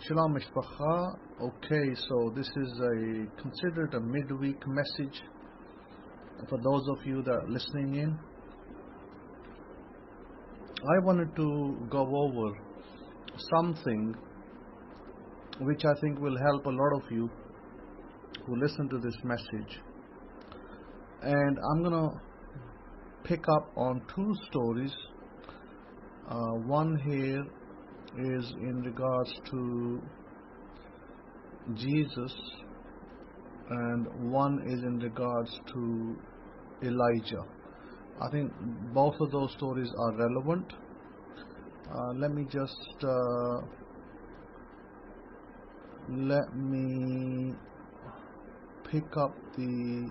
Shalom Mishpacha. Okay, so this is considered a midweek message for those of you that are listening in. I wanted to go over something which I think will help a lot of you who listen to this message. And I'm going to pick up on two stories. One here is in regards to Jesus, and one is in regards to Elijah. I think both of those stories are relevant. Let me pick up the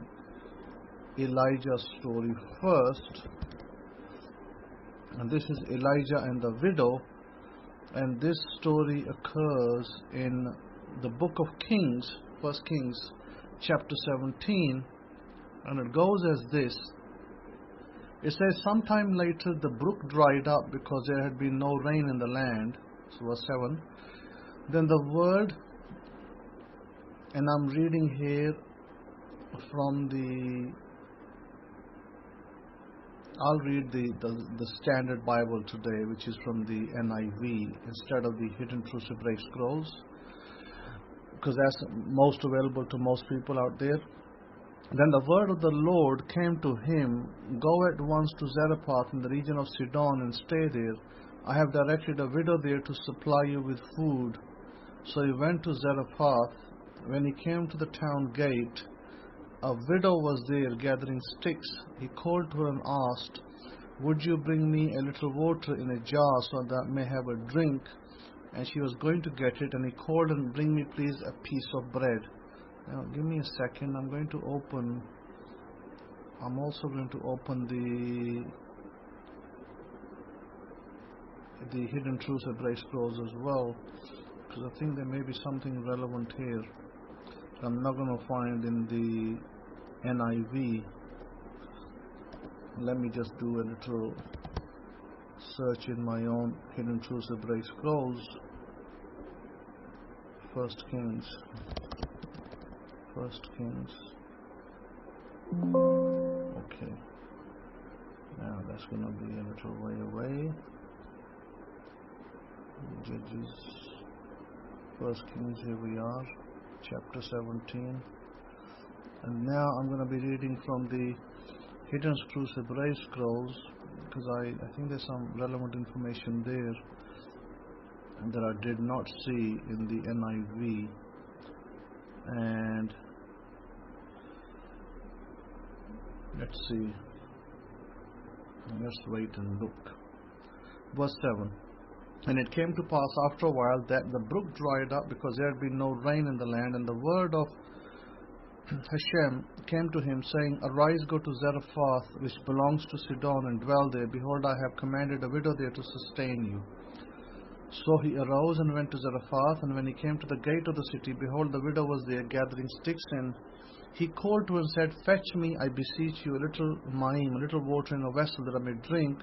Elijah story first. And this is Elijah and the widow. And this story occurs in the book of Kings, 1 Kings chapter 17, and it goes as this. It says, sometime later the brook dried up because there had been no rain in the land. So verse 7. Then the word, and I'm reading here from I'll read the Standard Bible today, which is from the NIV instead of the Hidden Truth Hebraic Scrolls, because that's most available to most people out there. Then the word of the Lord came to him, go at once to Zarephath in the region of Sidon and stay there. I have directed a widow there to supply you with food. So he went to Zarephath. When he came to the town gate, a widow was there gathering sticks. He called to her and asked, would you bring me a little water in a jar so that I may have a drink? And she was going to get it, and he called and bring me please a piece of bread. Now give me a second. I'm also going to open the Hidden Truth Hebraic Scrolls as well, because I think there may be something relevant here I'm not going to find in the NIV. Let me just do a little search in my own Hidden Truth Hebraic Scrolls. 1 Kings. Okay. Now that's going to be a little way away. Judges. 1 Kings, here we are. Chapter 17. And now I'm going to be reading from the Hidden Truth Hebraic Scrolls, because I think there's some relevant information there that I did not see in the NIV. And let's see. Let's wait and look. Verse 7. And it came to pass after a while that the brook dried up because there had been no rain in the land, and the word of Hashem came to him, saying, arise, go to Zarephath, which belongs to Sidon, and dwell there. Behold, I have commanded a widow there to sustain you. So he arose and went to Zarephath, and when he came to the gate of the city, behold, the widow was there gathering sticks, and he called to her and said, fetch me, I beseech you, a little mayim, a little water in a vessel that I may drink.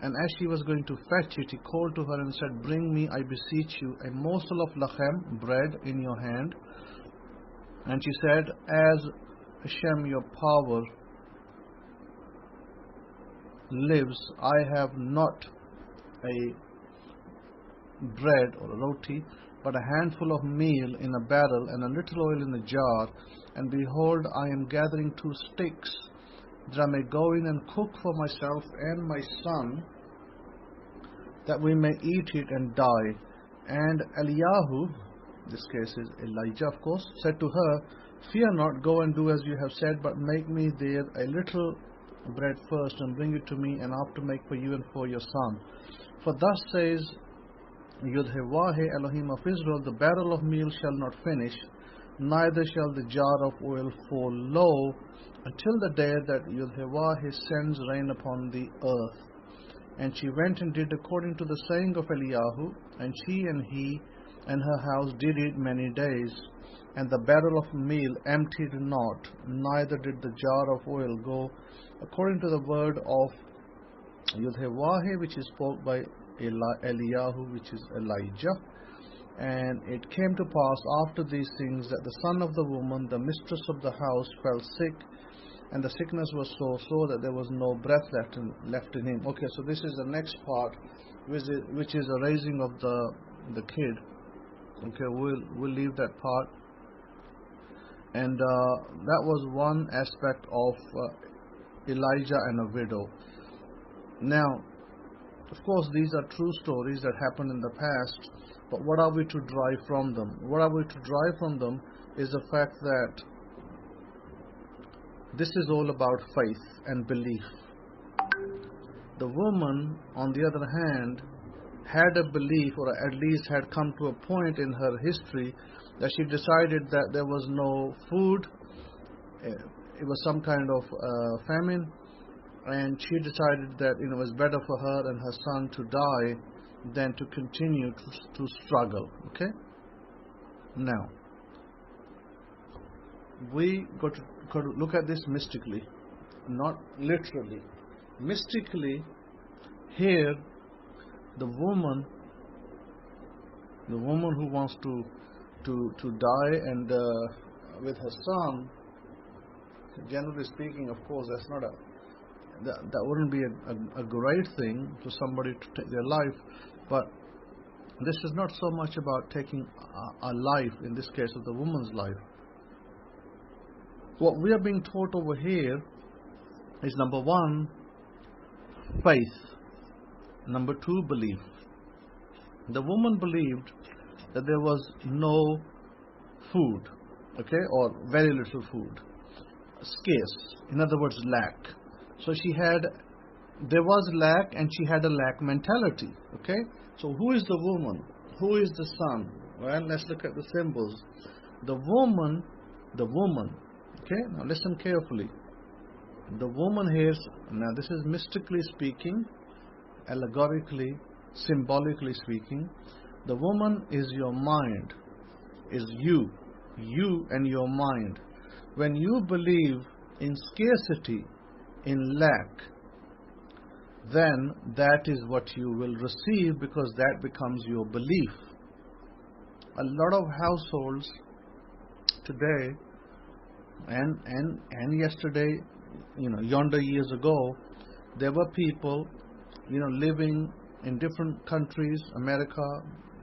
And as she was going to fetch it, he called to her and said, bring me, I beseech you, a morsel of lachem, bread, in your hand. And she said, as Hashem your power lives, I have not a bread or a roti, but a handful of meal in a barrel and a little oil in a jar. And behold, I am gathering 2 sticks, that I may go in and cook for myself and my son, that we may eat it and die. And Eliyahu, this case is Elijah of course, said to her, fear not, go and do as you have said, but make me there a little bread first, and bring it to me, and after make for you and for your son. For thus says Yud-Heh-Wah-Heh, Elohim of Israel, the barrel of meal shall not finish, neither shall the jar of oil fall low, until the day that Yud-Heh-Wah-Heh sends rain upon the earth. And she went and did according to the saying of Eliyahu, and she and he and her house did it many days. And the barrel of meal emptied not, neither did the jar of oil go, according to the word of Yud-Heh-Wah-Heh, which is spoke by Eliyahu, which is Elijah. And it came to pass after these things that the son of the woman, the mistress of the house, fell sick, and the sickness was so that there was no breath left in him. Okay, so this is the next part, which is the raising of the kid. Okay, we'll leave that part. And that was one aspect of Elijah and a widow. Now, of course, these are true stories that happened in the past, but what are we to derive from them? What are we to derive from them is the fact that this is all about faith and belief. The woman, on the other hand, had a belief, or at least had come to a point in her history that she decided that there was no food, it was some kind of famine, and she decided that it was better for her and her son to die than to continue to struggle. Okay? Now, we got to look at this mystically, not literally. Mystically, here, the woman who wants to die and with her son, generally speaking, of course, that's not that wouldn't be a great thing for somebody to take their life, but this is not so much about taking a life, in this case of the woman's life. What we are being taught over here is, number one, faith. Number two, belief. The woman believed that there was no food, okay, or very little food, scarce, in other words, lack. So there was lack, and she had a lack mentality, okay. So who is the woman? Who is the son? Well, let's look at the symbols. The woman, okay, now listen carefully. The woman here, now this is mystically speaking, allegorically, symbolically speaking, the woman is your mind, is you and your mind. When you believe in scarcity, in lack, then that is what you will receive, because that becomes your belief. A lot of households today and yesterday, yonder years ago, there were people, living in different countries, America,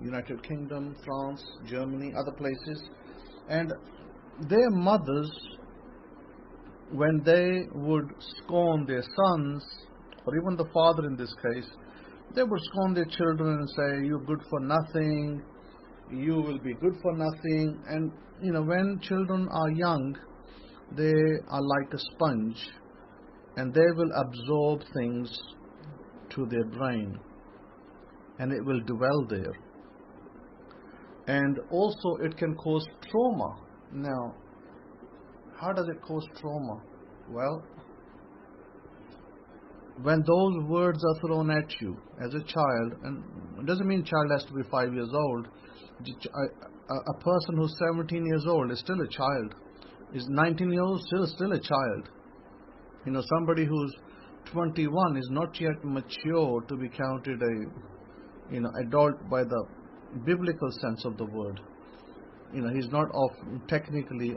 United Kingdom, France, Germany, other places, and their mothers, when they would scorn their sons, or even the father in this case, they would scorn their children and say, "You're good for nothing, you will be good for nothing." And when children are young, they are like a sponge, and they will absorb things to their brain, and it will dwell there. And also it can cause trauma. Now, how does it cause trauma? Well, when those words are thrown at you as a child, and it doesn't mean child has to be 5 years old. A person who's 17 years old is still a child. Is 19 years old still a child. Somebody who's 21 is not yet mature to be counted adult by the biblical sense of the word. He's not technically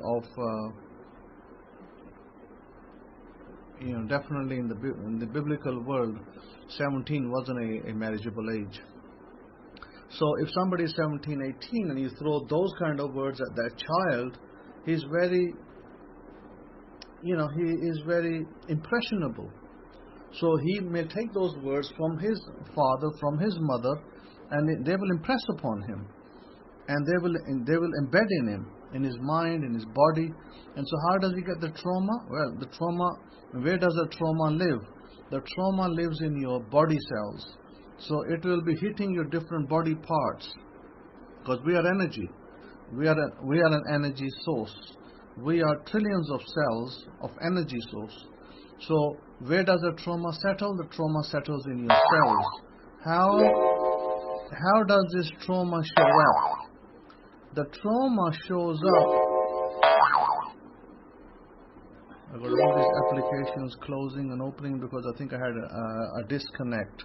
definitely in the biblical world, 17 wasn't a marriageable age. So if somebody is 17, 18, and you throw those kind of words at that child, he is very impressionable. So he may take those words from his father, from his mother, and they will impress upon him, and they will embed in him, in his mind, in his body. And so how does he get the trauma? Well, the trauma, where does the trauma live? The trauma lives in your body cells. So it will be hitting your different body parts, because we are energy. We are an energy source. We are trillions of cells of energy source. So where does the trauma settle? The trauma settles in your cells. How does this trauma show up? The trauma shows up. I've got all these applications closing and opening because I think I had a disconnect.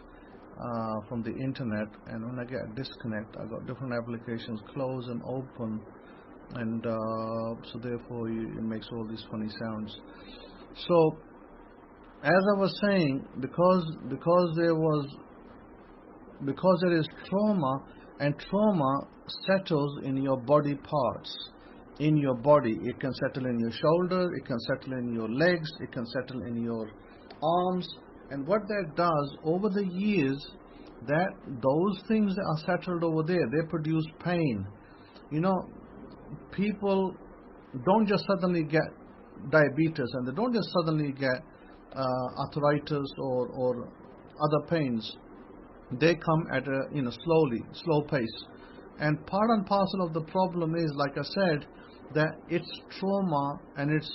from the internet, and when I get a disconnect, I got different applications close and open, and so therefore it makes all these funny sounds. So as I was saying, because there is trauma, and trauma settles in your body parts. In your body, it can settle in your shoulder, it can settle in your legs, it can settle in your arms, and what that does over the years, that those things that are settled over there, they produce pain. You know, people don't just suddenly get diabetes, and they don't just suddenly get arthritis or other pains. They come at a slow pace, and part and parcel of the problem is, like I said, that it's trauma and it's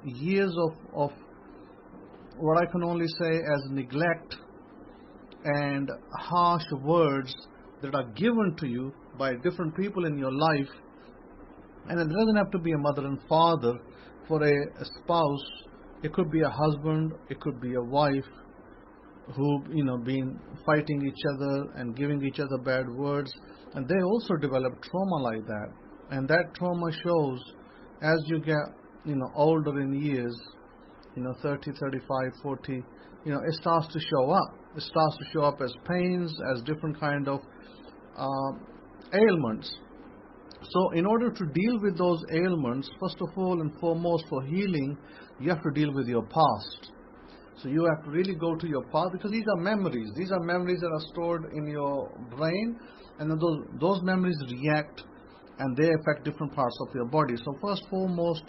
years of what I can only say as neglect and harsh words that are given to you by different people in your life. And it doesn't have to be a mother and father. For a spouse, it could be a husband, it could be a wife who been fighting each other and giving each other bad words, and they also develop trauma like that. And that trauma shows as you get older in years, 30, 35, 40, it starts to show up. It starts to show up as pains, as different kind of ailments. So in order to deal with those ailments, first of all and foremost, for healing, you have to deal with your past. So you have to really go to your past, because these are memories. These are memories that are stored in your brain, and then those memories react and they affect different parts of your body. So first foremost,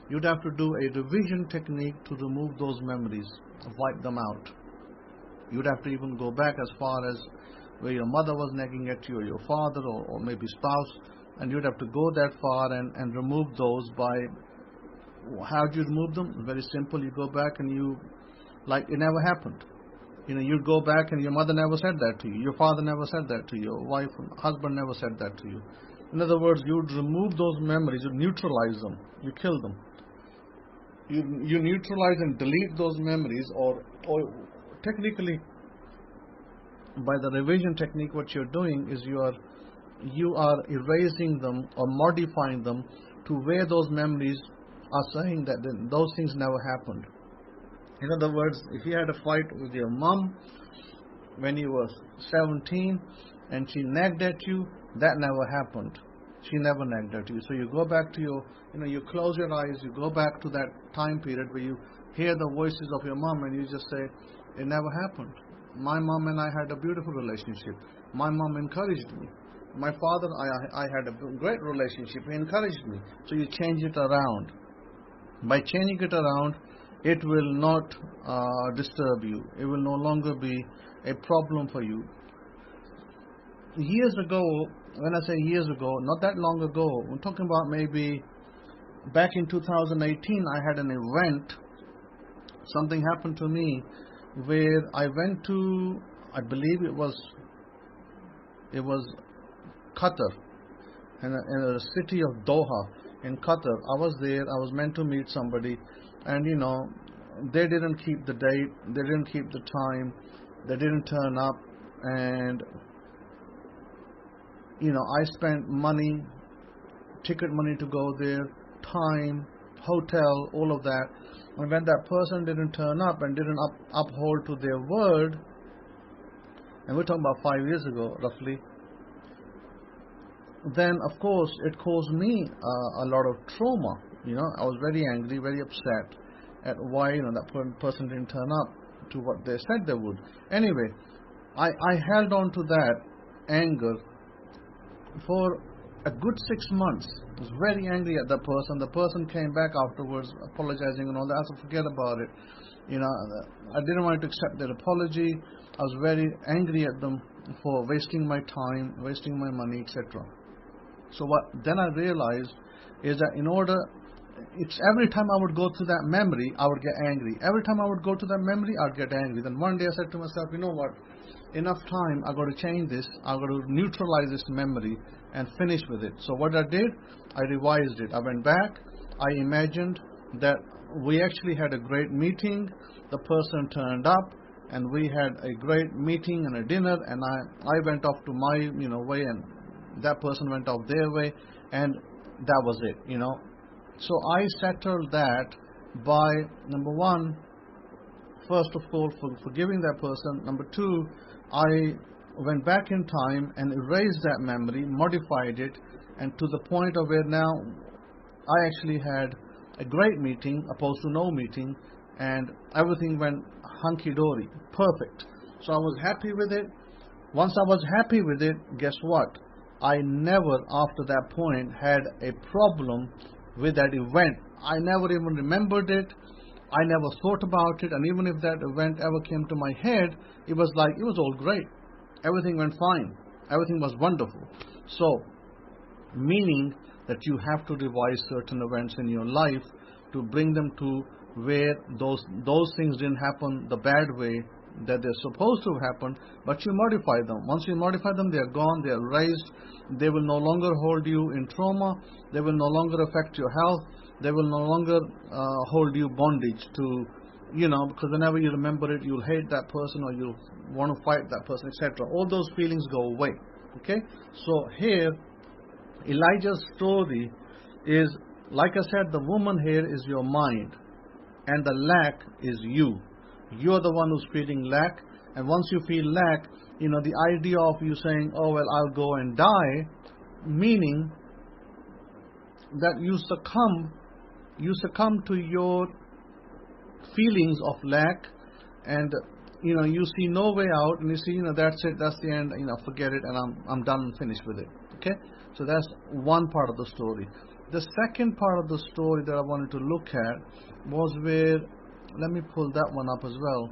you'd have to do a revision technique to remove those memories, wipe them out. You'd have to even go back as far as where your mother was nagging at you, or your father, or maybe spouse, and you'd have to go that far and remove those by, how do you remove them? Very simple. You go back and you, like it never happened. You'd go back and your mother never said that to you, your father never said that to you, your wife and husband never said that to you. In other words, you'd remove those memories, you neutralize them, you kill them. You neutralize and delete those memories, or technically, by the revision technique, what you're doing is you are erasing them or modifying them to where those memories are saying that those things never happened. In other words, if you had a fight with your mom when you were 17 and she nagged at you, that never happened. She never nagged at you. So you go back to you close your eyes, you go back to that time period where you hear the voices of your mom, and you just say, it never happened. My mom and I had a beautiful relationship. My mom encouraged me. My father, I had a great relationship. He encouraged me. So you change it around. By changing it around, it will not disturb you. It will no longer be a problem for you. Years ago, when I say years ago, not that long ago, I'm talking about maybe back in 2018, I had an event. Something happened to me where I went to, I believe it was Qatar, in a city of Doha in Qatar. I was there. I was meant to meet somebody, and they didn't keep the date, they didn't keep the time, they didn't turn up, and I spent money, ticket money to go there, time, hotel, all of that. And when that person didn't turn up and didn't uphold to their word, and we're talking about 5 years ago roughly, then of course it caused me a lot of trauma. I was very angry, very upset at why that person didn't turn up to what they said they would. Anyway, I held on to that anger for a good 6 months. I was very angry at that person. The person came back afterwards apologizing and all that. I said, forget about it. I didn't want to accept their apology. I was very angry at them for wasting my time, wasting my money, etc. So what then I realized is that it's every time I would go through that memory, I would get angry. Every time I would go to that memory, I'd get angry. Then one day I said to myself, you know what? Enough time, I've got to change this. I've got to neutralize this memory and finish with it. So what I did, I revised it. I went back. I imagined that we actually had a great meeting. The person turned up, and we had a great meeting and a dinner, and I went off to my way, and that person went off their way, and that was it. So I settled that by, number one, first of all, for forgiving that person. Number two, I went back in time and erased that memory, modified it, and to the point of where now I actually had a great meeting opposed to no meeting, and everything went hunky-dory, perfect. So I was happy with it. Once I was happy with it, guess what? I never, after that point, had a problem with that event. I never even remembered it. I never thought about it, and even if that event ever came to my head, it was like, it was all great. Everything went fine. Everything was wonderful. So, meaning that you have to revise certain events in your life to bring them to where those things didn't happen the bad way that they're supposed to have happened, but you modify them. Once you modify them, they are gone, they are erased. They will no longer hold you in trauma. They will no longer affect your health. They will no longer hold you bondage to, because whenever you remember it, you'll hate that person or you'll want to fight that person, etc. All those feelings go away. Okay? So here, Elijah's story is, like I said, the woman here is your mind, and the lack is you. You're the one who's feeling lack, and once you feel lack, the idea of you saying, oh well, I'll go and die, meaning that you succumb to your feelings of lack, and you see no way out, and you see, that's it, that's the end, forget it, and I'm done and finished with it. Okay, so that's one part of the story. The second part of the story that I wanted to look at was where, let me pull that one up as well,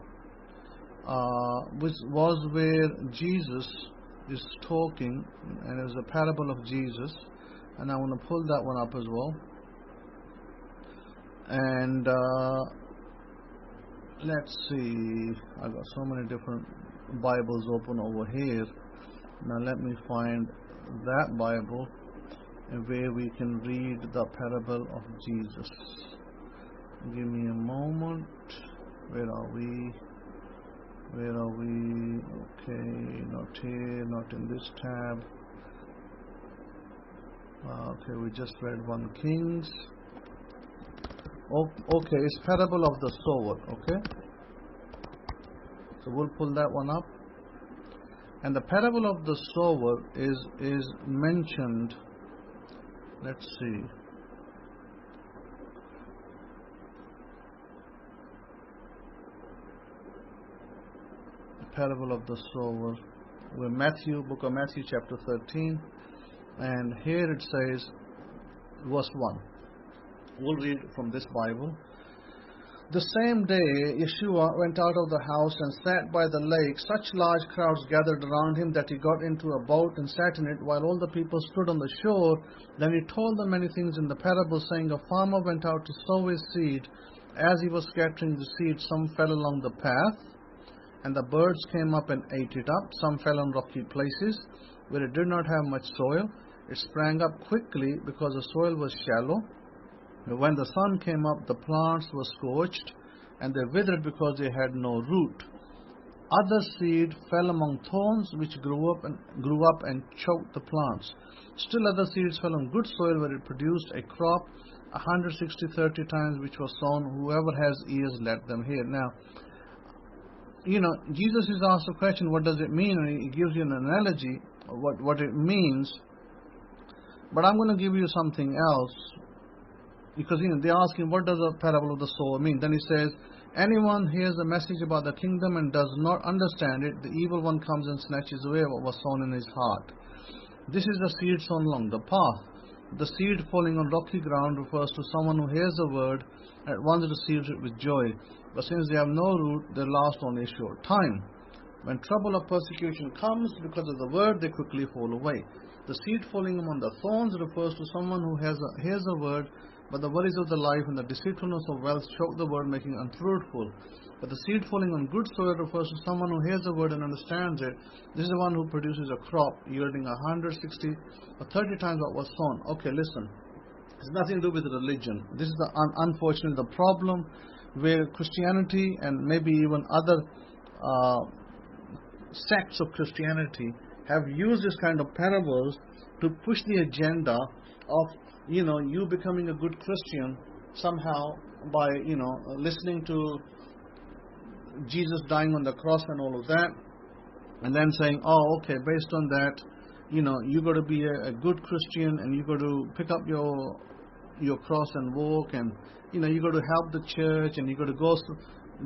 which was where Jesus is talking, and there's a parable of Jesus, and I want to pull that one up as well. And let's see, I've got so many different Bibles open over here. Now let me find that Bible where we can read the parable of Jesus. Give me a moment. Where are we? Okay, not here, not in this tab. Okay, we just read 1 Kings. Okay, it's parable of the sower. Okay, so we'll pull that one up. And the parable of the sower is mentioned. Let's see. The parable of the sower. We're book of Matthew, chapter 13, and here it says, verse 1. We'll read from this Bible. The same day, Yeshua went out of the house and sat by the lake. Such large crowds gathered around him that he got into a boat and sat in it, while all the people stood on the shore. Then he told them many things in the parable, saying, a farmer went out to sow his seed. As he was scattering the seed, some fell along the path, and the birds came up and ate it up. Some fell on rocky places, where it did not have much soil. It sprang up quickly, because the soil was shallow. When the sun came up, the plants were scorched, and they withered because they had no root. Other seed fell among thorns, which grew up and choked the plants. Still other seeds fell on good soil, where it produced a crop 160-30 times which was sown. Whoever has ears, let them hear. Now, Jesus is asked a question, what does it mean? And he gives you an analogy of what it means. But I'm going to give you something else. Because they ask him, what does the parable of the sower mean? Then he says, anyone hears a message about the kingdom and does not understand it, the evil one comes and snatches away what was sown in his heart. This is the seed sown along the path. The seed falling on rocky ground refers to someone who hears the word and at once receives it with joy. But since they have no root, they last only a short time. When trouble or persecution comes because of the word, they quickly fall away. The seed falling among the thorns refers to someone who hears the word, but the worries of the life and the deceitfulness of wealth choke the word, making it unfruitful. But the seed falling on good soil refers to someone who hears the word and understands it. This is the one who produces a crop yielding 160 or 30 times what was sown. Okay, listen. It's nothing to do with religion. This is unfortunately the problem where Christianity and maybe even other sects of Christianity have used this kind of parables to push the agenda of, you becoming a good Christian somehow by, listening to Jesus dying on the cross and all of that, and then saying, oh, okay, based on that, you got to be a good Christian, and you got to pick up your cross and walk, and you got to help the church, and you got to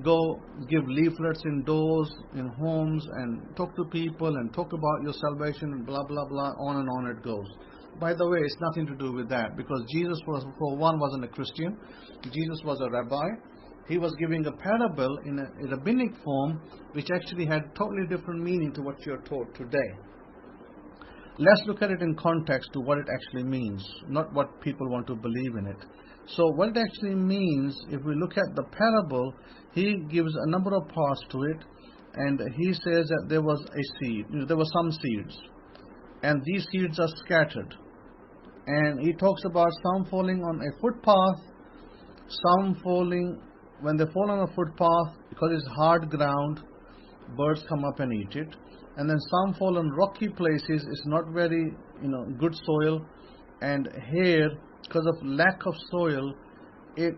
go give leaflets indoors in homes and talk to people and talk about your salvation and blah blah blah, on and on it goes. By the way, it's nothing to do with that, because Jesus wasn't a Christian. Jesus was a rabbi. He was giving a parable in a rabbinic form, which actually had totally different meaning to what you're taught today. Let's look at it in context to what it actually means, not what people want to believe in it. So what it actually means, if we look at the parable, he gives a number of parts to it, and he says that there was a seed, there were some seeds, and these seeds are scattered. And he talks about some falling on a footpath, some falling, when they fall on a footpath, because it's hard ground, birds come up and eat it. And then some fall on rocky places, it's not very, good soil, and here, because of lack of soil, because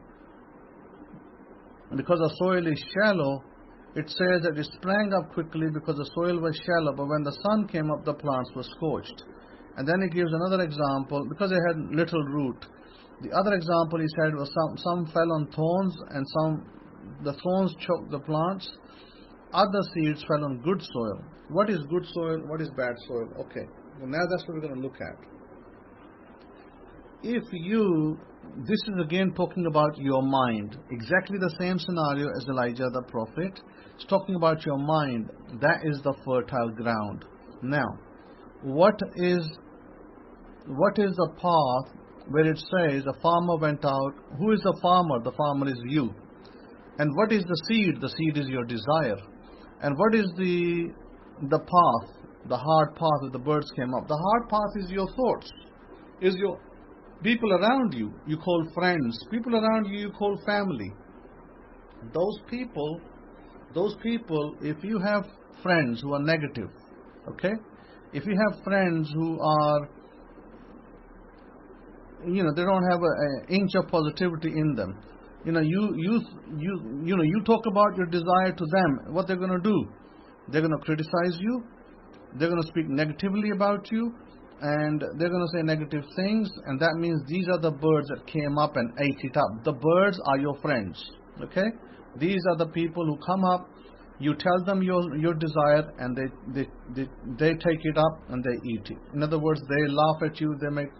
the soil is shallow, it says that it sprang up quickly because the soil was shallow, but when the sun came up, the plants were scorched. And then he gives another example, because they had little root. The other example he said was some fell on thorns, and the thorns choked the plants. Other seeds fell on good soil. What is good soil? What is bad soil? Okay, well, now that's what we're going to look at. This is again talking about your mind. Exactly the same scenario as Elijah the prophet. It's talking about your mind. That is the fertile ground. Now, what is the path where it says a farmer went out? Who is the farmer? The farmer is you. And what is the seed? The seed is your desire. And what is the path? The hard path where the birds came up. The hard path is your thoughts, is your people around you. You call friends. People around you, you call family. Those people, if you have friends who are negative, okay? If you have friends who are, they don't have an inch of positivity in them, you talk about your desire to them, what they're going to do? They're going to criticize you, they're going to speak negatively about you, and they're going to say negative things, and that means these are the birds that came up and ate it up. The birds are your friends, okay? These are the people who come up, you tell them your desire, and they take it up and they eat it. In other words, they laugh at you, they make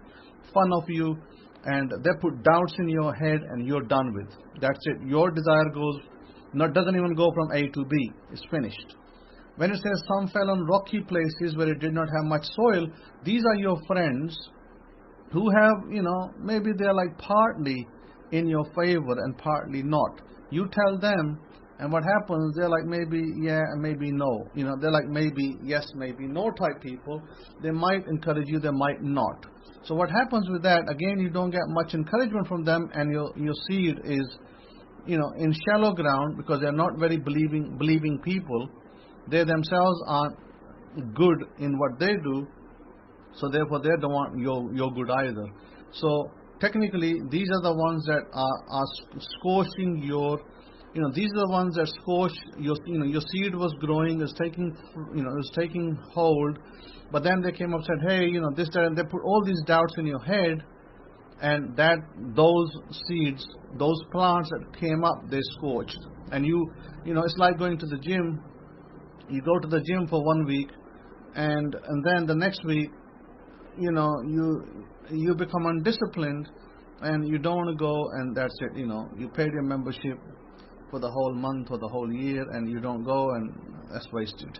fun of you, and they put doubts in your head, and you're done with. That's it. Your desire doesn't even go from A to B. It's finished. When it says some fell on rocky places where it did not have much soil, these are your friends who have, maybe they're like partly in your favor and partly not. You tell them, and what happens, they're like maybe yeah and maybe no. They're like maybe yes, maybe no type people. They might encourage you, they might not. So what happens with that, again, you don't get much encouragement from them, and your seed is, in shallow ground, because they're not very believing people. They themselves aren't good in what they do, so therefore they don't want your good either. So technically, these are the ones that are scorching your, these are the ones that scorch your, your seed was growing, is taking hold, but then they came up and said, hey, this, that, and they put all these doubts in your head, and those seeds, those plants that came up, they scorched. And it's like going to the gym. You go to the gym for 1 week, and then the next week, you become undisciplined, and you don't want to go, and that's it. You paid your membership for the whole month or the whole year, and you don't go, and that's wasted.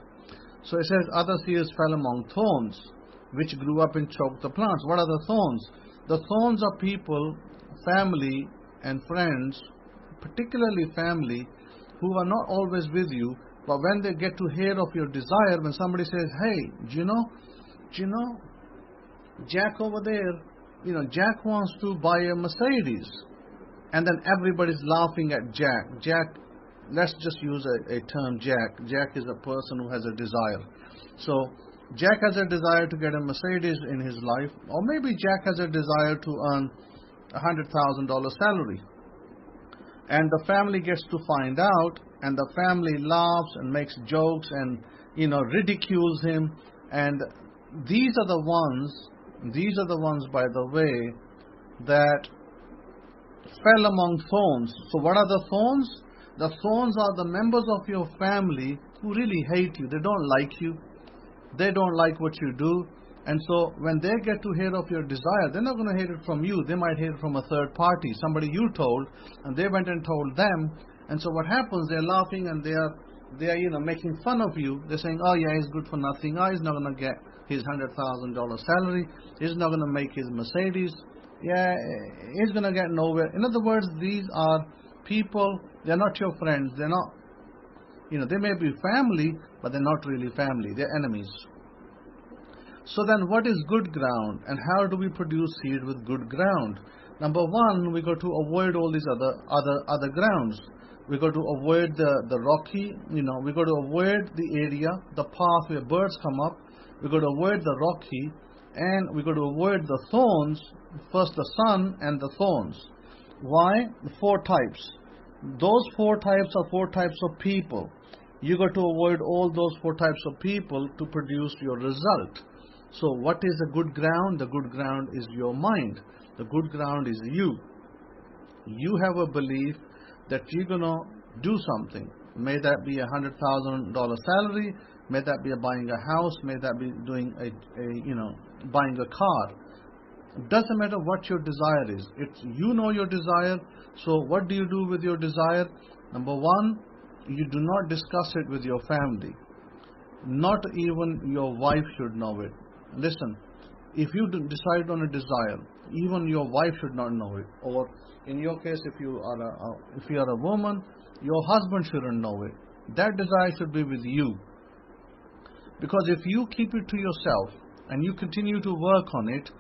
So it says, other seeds fell among thorns, which grew up and choked the plants. What are the thorns? The thorns are people, family, and friends, particularly family, who are not always with you. But when they get to hear of your desire, when somebody says, hey, do you know, Jack over there, Jack wants to buy a Mercedes. And then everybody's laughing at Jack. Jack let's just use a term Jack. Jack is a person who has a desire. So Jack has a desire to get a Mercedes in his life, or maybe Jack has a desire to earn $100,000 salary. And the family gets to find out, and the family laughs and makes jokes and ridicules him. And these are the ones, by the way, that fell among thorns. So what are the thorns? The thorns are the members of your family who really hate you. They don't like you. They don't like what you do. And so when they get to hear of your desire, they're not going to hear it from you. They might hear it from a third party, somebody you told, and they went and told them. And so what happens, they're laughing and they are making fun of you. They're saying, oh yeah, he's good for nothing. Oh, he's not going to get his $100,000 salary. He's not going to make his Mercedes. Yeah, he's going to get nowhere. In other words, these are people, they're not your friends. They're not, they may be family, but they're not really family. They're enemies. So then what is good ground, and how do we produce seed with good ground? Number one, we got to avoid all these other grounds. We got to avoid the rocky, we got to avoid the area, the path where birds come up. We got to avoid the rocky, and we got to avoid the thorns, first the sun and the thorns. Why? 4 types. Those 4 types are 4 types of people. You got to avoid all those 4 types of people to produce your result. So what is a good ground? The good ground is your mind. The good ground is you. You have a belief that you're going to do something. May that be a $100,000 salary. May that be buying a house. May that be doing buying a car. It doesn't matter what your desire is. It's your desire. So what do you do with your desire? Number one, you do not discuss it with your family. Not even your wife should know it. Listen, if you decide on a desire, even your wife should not know it. Or in your case, if you are a woman, your husband shouldn't know it. That desire should be with you. Because if you keep it to yourself and you continue to work on it,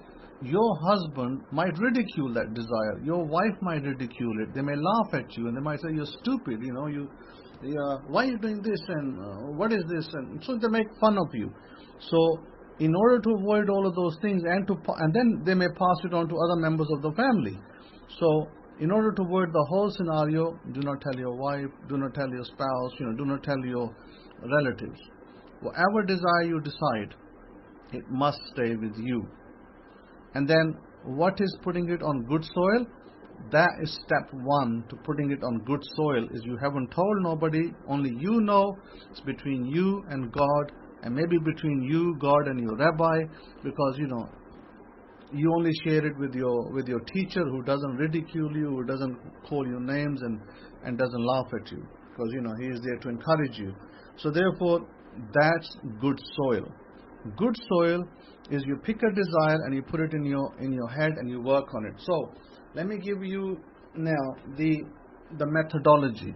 your husband might ridicule that desire. Your wife might ridicule it. They may laugh at you and they might say, you're stupid, why are you doing this, and what is this? And so they make fun of you. So in order to avoid all of those things, and then they may pass it on to other members of the family. So in order to avoid the whole scenario, do not tell your wife, do not tell your spouse, do not tell your relatives. Whatever desire you decide, it must stay with you. And then what is putting it on good soil? That is step 1 to putting it on good soil. Is you haven't told nobody, only you know. It's between you and God, and maybe between you, God, and your rabbi, because you only share it with your teacher, who doesn't ridicule you, who doesn't call you names and doesn't laugh at you, because he is there to encourage you. So therefore, that's good soil. Good soil is you pick a desire and you put it in your head and you work on it. So let me give you now the methodology.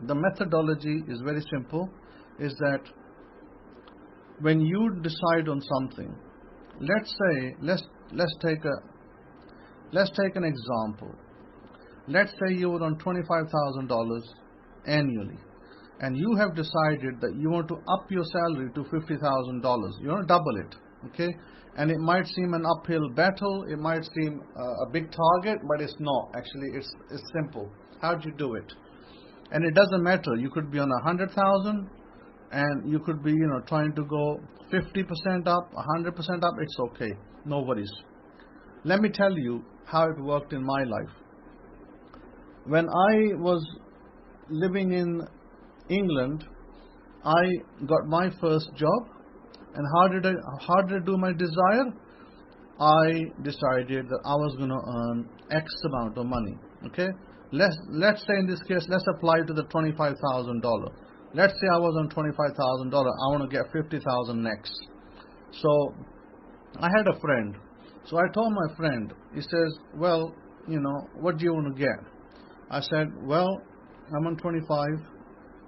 The methodology is very simple. Is that when you decide on something, let's take an example. Let's say you would earn $25,000 annually, and you have decided that you want to up your salary to $50,000. You want to double it, okay? And it might seem an uphill battle. It might seem a big target, but it's not. Actually, it's simple. How do you do it? And it doesn't matter. You could be on 100,000, and you could be, trying to go 50% up, 100% up. It's okay. No worries. Let me tell you how it worked in my life. When I was living in England, I got my first job. And how did I do my desire? I decided that I was going to earn X amount of money. Okay? Let's say in this case, let's apply to the $25,000. Let's say I was on $25,000. I want to get $50,000 next. So I had a friend. So I told my friend. He says, well, what do you want to get? I said, well, I'm on 25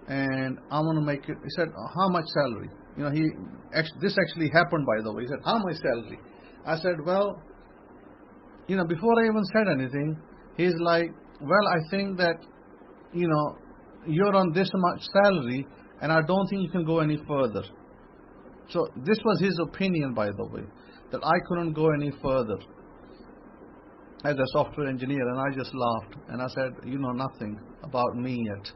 and I want to make it. He said, how much salary? This actually happened, by the way. He said, how much salary? I said, well, before I even said anything, he's like, well, I think that, you're on this much salary, and I don't think you can go any further. So this was his opinion, by the way, that I couldn't go any further as a software engineer. And I just laughed and I said, you know nothing about me yet.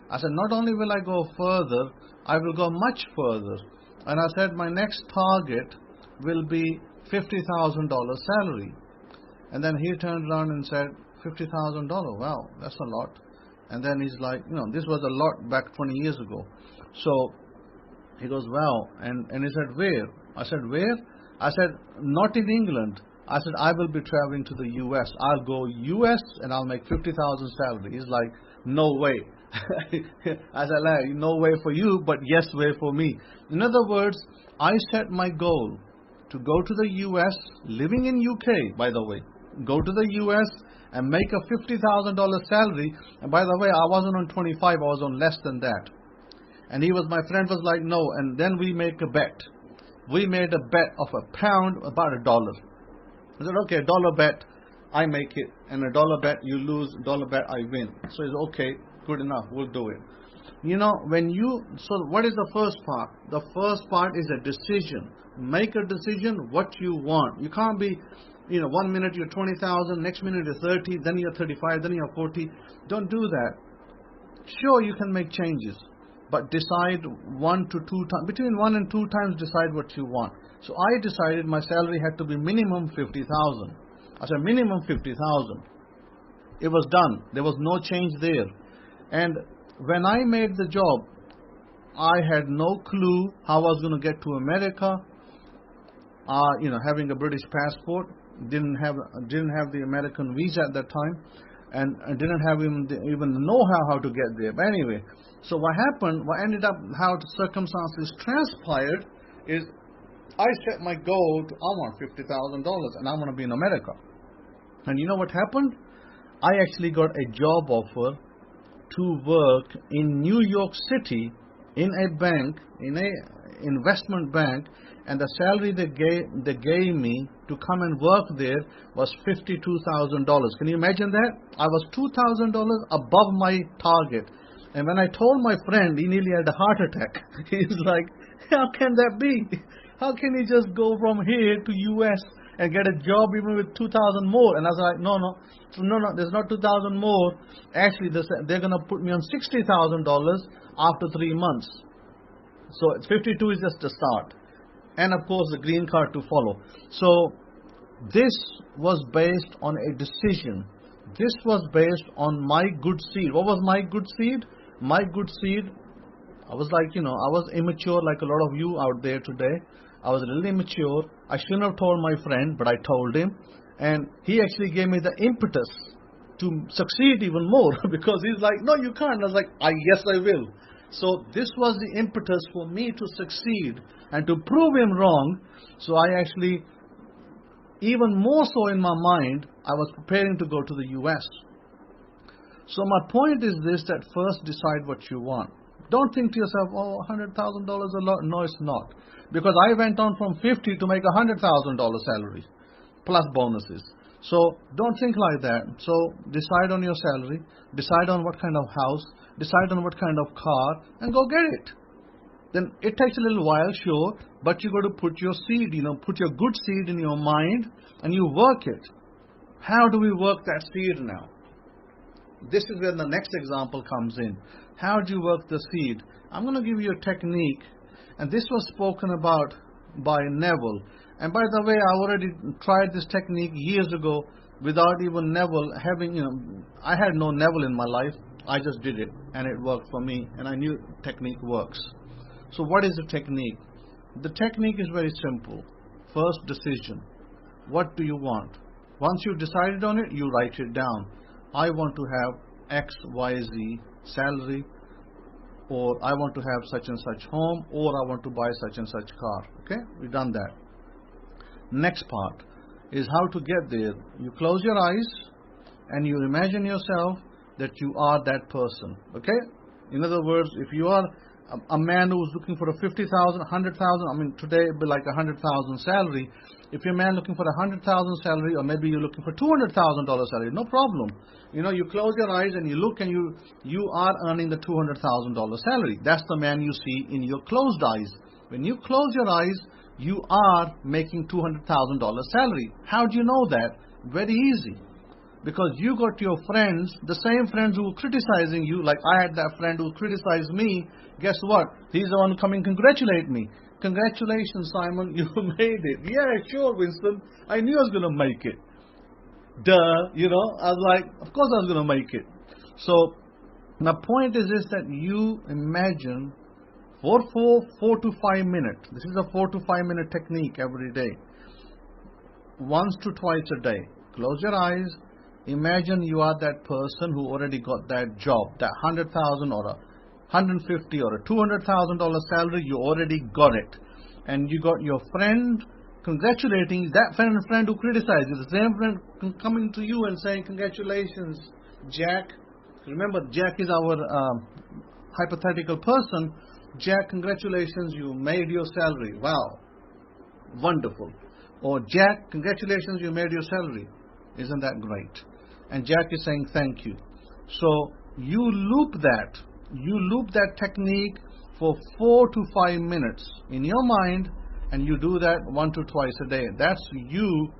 I said, not only will I go further, I will go much further. And I said, my next target will be $50,000 salary. And then he turned around and said, $50,000, wow, that's a lot. And then he's like, this was a lot back 20 years ago. So he goes, wow. And he said, where? I said, where? I said, not in England. I said, I will be traveling to the US. I'll go US and I'll make 50,000 salary. He's like, no way. I said, no way for you, but yes way for me. In other words, I set my goal to go to the US, living in UK, by the way, go to the US and make a $50,000 salary. And by the way, I wasn't on 25, I was on less than that. And my friend was like, no. And then we make a bet. We made a bet of £1, about $1. I said, okay, $1 bet, I make it. And $1 bet, you lose, $1 bet, I win. So it's okay, good enough, we'll do it. So what is the first part? The first part is a decision. Make a decision what you want. You can't be, 1 minute you're 20,000, next minute you're 30, then you're 35, then you're 40. Don't do that. Sure, you can make changes, but decide 1 to 2 times, between 1 and 2 times decide what you want. So I decided my salary had to be minimum 50,000. I said minimum 50,000. It was done. There was no change there. And when I made the job, I had no clue how I was going to get to America. Having a British passport, didn't have the American visa at that time, and didn't have even know how to get there. But anyway, so what ended up, how the circumstances transpired is I set my goal to, I want $50,000 and I want to be in America. And you know what happened? I actually got a job offer to work in New York City in a bank, in a investment bank, and the salary they gave me to come and work there was $52,000. Can you imagine that? I was $2,000 above my target. And when I told my friend, he nearly had a heart attack. He's like, how can that be? How can he just go from here to US and get a job even with 2,000 more? And I was like, no, there's not 2,000 more. Actually, they're going to put me on $60,000 after 3 months. So 52 is just a start. And of course, the green card to follow. So this was based on a decision. This was based on my good seed. What was my good seed? My good seed, I was like, I was immature like a lot of you out there today. I was a little immature. I shouldn't have told my friend, but I told him. And he actually gave me the impetus to succeed even more because he's like, no, you can't. I was like, yes, I will. So this was the impetus for me to succeed and to prove him wrong. So I actually, even more so in my mind, I was preparing to go to the US. So my point is this, that first decide what you want. Don't think to yourself, oh, $100,000 a lot. No, it's not. Because I went on from 50 to make $100,000 salary, plus bonuses. So don't think like that. So decide on your salary, decide on what kind of house, decide on what kind of car, and go get it. Then it takes a little while, sure, but you got to put your seed, put your good seed in your mind, and you work it. How do we work that seed now? This is where the next example comes in. How do you work the seed? I'm going to give you a technique, and this was spoken about by Neville. And by the way, I already tried this technique years ago without even Neville having, I had no Neville in my life. I just did it, and it worked for me, and I knew technique works. So what is the technique? The technique is very simple. First, decision. What do you want? Once you've decided on it, you write it down. I want to have X, Y, Z salary, or I want to have such and such home, or I want to buy such and such car. Okay, we've done that. Next part is how to get there. You close your eyes and you imagine yourself that you are that person. Okay, in other words, if you are a man who's looking for a 50,000, 100,000, I mean today it'd be like 100,000 salary. If you're a man looking for a 100,000 salary, or maybe you're looking for $200,000 salary, no problem. You close your eyes and you look and you are earning the $200,000 salary. That's the man you see in your closed eyes. When you close your eyes, you are making $200,000 salary. How do you know that? Very easy. Because you got your friends, the same friends who were criticizing you, like I had that friend who criticized me. Guess what? He's the one coming congratulate me. Congratulations, Simon, you made it. Yeah, sure, Winston. I knew I was going to make it. Duh, I was like, of course I was going to make it. So, my point is this, that you imagine for 4 to 5 minutes. This is a 4 to 5 minute technique every day. Once to twice a day. Close your eyes. Imagine you are that person who already got that job, that 100,000 or a 150 or a $200,000 salary. You already got it, and you got your friend congratulating that friend who criticized you. The same friend coming to you and saying, "Congratulations, Jack." Remember, Jack is our hypothetical person. Jack, congratulations, you made your salary. Wow, wonderful. Or Jack, congratulations, you made your salary. Isn't that great? And Jack is saying thank you. So you loop that technique for 4 to 5 minutes in your mind, and you do that 1 to twice a day. That's you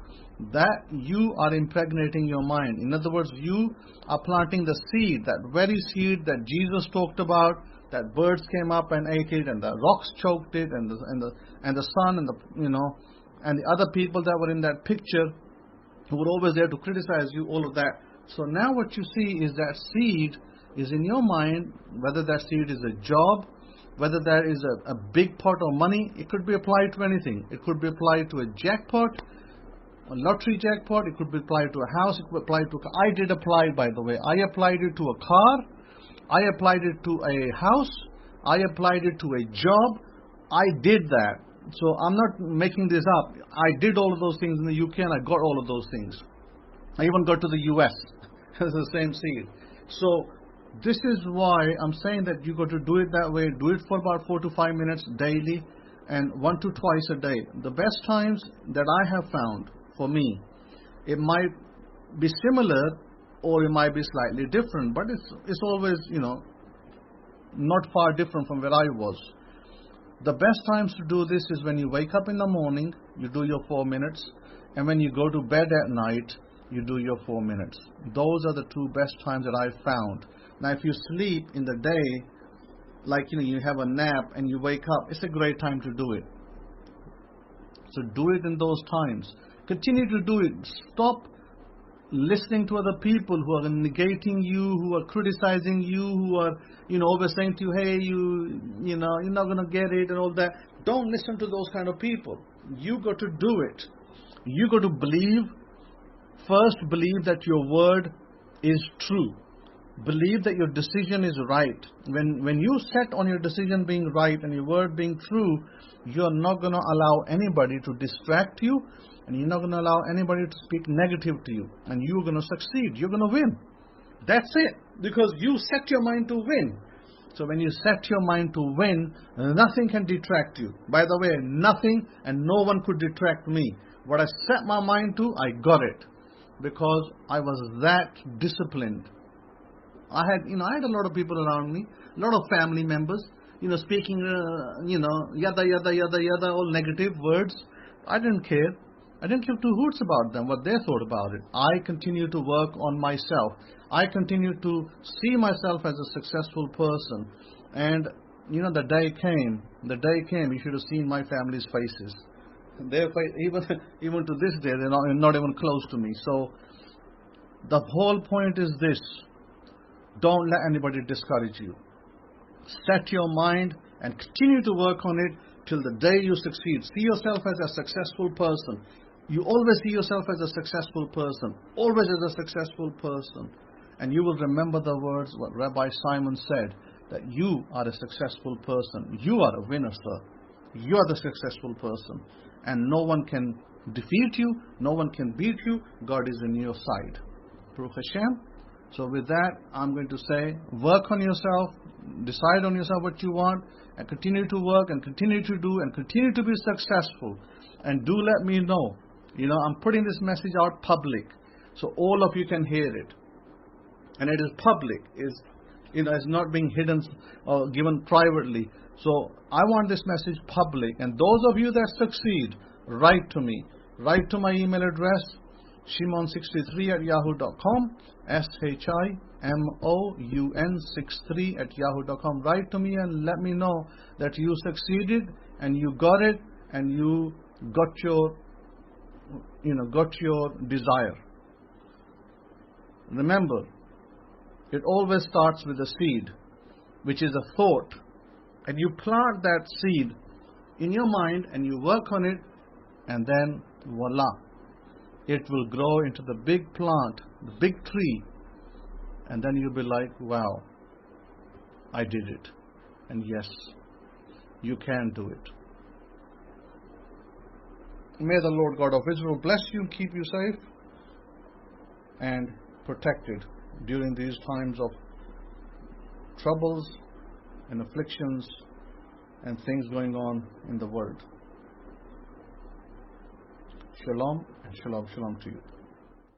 are impregnating your mind. In other words, you are planting the seed, that very seed that Jesus talked about, that birds came up and ate it, and the rocks choked it, and the sun and the other people that were in that picture, who were always there to criticize you, all of that. So now what you see is that seed is in your mind, whether that seed is a job, whether that is a big pot of money. It could be applied to anything. It could be applied to a jackpot, a lottery jackpot. It could be applied to a house. It could be applied to I did apply, by the way. I applied it to a car. I applied it to a house. I applied it to a job. I did that. So I'm not making this up. I did all of those things in the UK, and I got all of those things. I even got to the US. It's the same seed. So this is why I'm saying that you got to do it that way. Do it for about 4 to 5 minutes daily, and 1 to twice a day. The best times that I have found for me, it might be similar or it might be slightly different, but it's always, not far different from where I was. The best times to do this is when you wake up in the morning, you do your 4 minutes, and when you go to bed at night, you do your 4 minutes. Those are the 2 best times that I've found. Now, if you sleep in the day, like you have a nap and you wake up, it's a great time to do it. So do it in those times. Continue to do it. Stop listening to other people who are negating you, who are criticizing you, who are, always saying to you, hey, you're not going to get it and all that. Don't listen to those kind of people. You got to do it. You got to believe that your word is true. Believe that your decision is right. When you set on your decision being right and your word being true, you're not going to allow anybody to distract you, and you're not going to allow anybody to speak negative to you, and you're going to succeed. You're going to win. That's it. Because you set your mind to win. So when you set your mind to win, nothing can detract you. By the way, nothing and no one could detract me. What I set my mind to, I got it. Because I was that disciplined. I had a lot of people around me, a lot of family members, speaking, yada, yada, yada, yada, all negative words. I didn't care. I didn't give 2 hoots about them, what they thought about it. I continue to work on myself. I continue to see myself as a successful person. And, the day came, you should have seen my family's faces. Their face, even to this day, they're not even close to me. So, the whole point is this. Don't let anybody discourage you. Set your mind and continue to work on it till the day you succeed. See yourself as a successful person. You always see yourself as a successful person. Always as a successful person. And you will remember the words what Rabbi Simon said, that you are a successful person. You are a winner, sir. You are the successful person. And no one can defeat you. No one can beat you. God is on your side. Baruch Hashem. So with that, I'm going to say, work on yourself, decide on yourself what you want, and continue to work and continue to do and continue to be successful. And do let me know. I'm putting this message out public, so all of you can hear it. And it is public. It's not being hidden or given privately. So I want this message public. And those of you that succeed, write to me. Write to my email address, shimon63@yahoo.com, SHIMOUN63@yahoo.com. Write to me and let me know that you succeeded and you got it and you got your desire. Remember, it always starts with a seed, which is a thought. And you plant that seed in your mind and you work on it, and then voila, it will grow into the big plant, the big tree. And then you'll be like, wow, I did it. And yes, you can do it. May the Lord God of Israel bless you, keep you safe and protected during these times of troubles and afflictions and things going on in the world. Shalom and shalom to you.